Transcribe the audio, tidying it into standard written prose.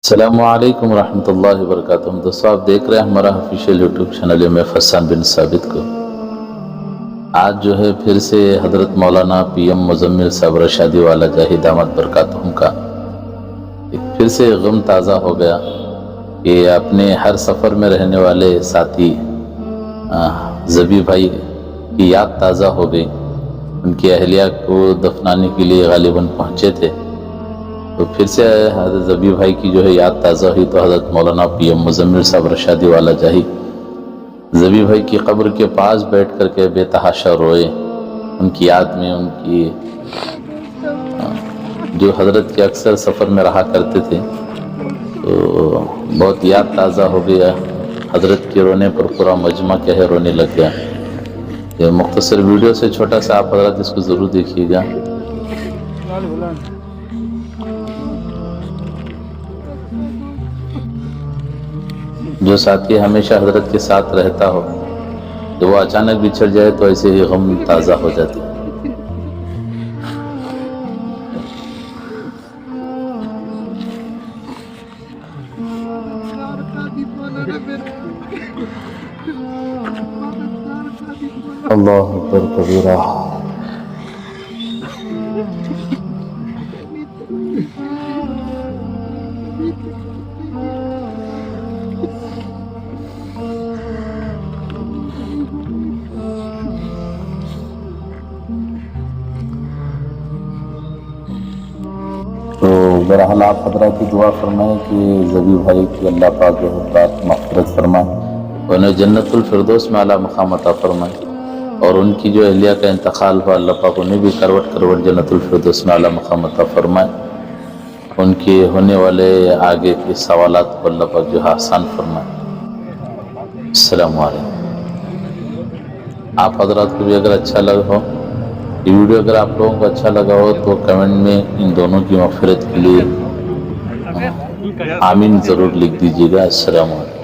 السلام علیکم ورحمۃ اللہ وبرکاتہ۔ دوستوں آپ دیکھ رہے ہیں ہمارا آفیشیل یوٹیوب چینل میں فسان بن ثابت کو۔ آج جو ہے پھر سے حضرت مولانا پی ایم مزمل صاحب رشادی والا جاہی دامت برکاتہم کا ایک پھر سے غم تازہ ہو گیا کہ اپنے ہر سفر میں رہنے والے ساتھی زبی بھائی کی یاد تازہ ہو گئی۔ ان کی اہلیہ کو دفنانے کے لیے غالباً پہنچے تھے، تو پھر سے حضرت زبی بھائی کی جو ہے یاد تازہ ہوئی، تو حضرت مولانا پی ایم مزمل صاحب رشادی والا جاہی زبی بھائی کی قبر کے پاس بیٹھ کر کے بے تحاشا روئے، ان کی یاد میں، ان کی جو حضرت کے اکثر سفر میں رہا کرتے تھے، تو بہت یاد تازہ ہو گیا۔ حضرت کے رونے پر پورا مجمع کہے رونے لگ گیا۔ یہ مختصر ویڈیو سے چھوٹا سا آپ حضرت اس کو ضرور دیکھیے گا۔ جو ساتھی ہمیشہ حضرت کے ساتھ رہتا ہو، جب وہ اچانک بچھڑ جائے تو ایسے ہی غم تازہ ہو جاتی۔ اللہ اکبر کبیرہ۔ تو بہرحال آپ حضرات کی دعا فرمائیں کہ زبی بھائی کی اللہ پاک جو ہے مغفرت فرمائے، انہیں جنت الفردوس میں اعلیٰ مقام عطا فرمائے، اور ان کی جو اہلیہ کا انتقال ہوا اللہ پاک انہیں بھی کروٹ کروٹ جنت الفردوس میں اعلیٰ مقام عطا فرمائے، ان کے ہونے والے آگے کے سوالات کو اللہ پاک جو ہے آسان فرمائے۔ السلام علیکم۔ آپ حضرات کو بھی اگر اچھا لگا ہو یہ ویڈیو، اگر آپ لوگوں کو اچھا لگا ہو تو کمنٹ میں ان دونوں کی مغفرت کے لیے آمین ضرور لکھ دیجیے گا۔ السلام علیکم۔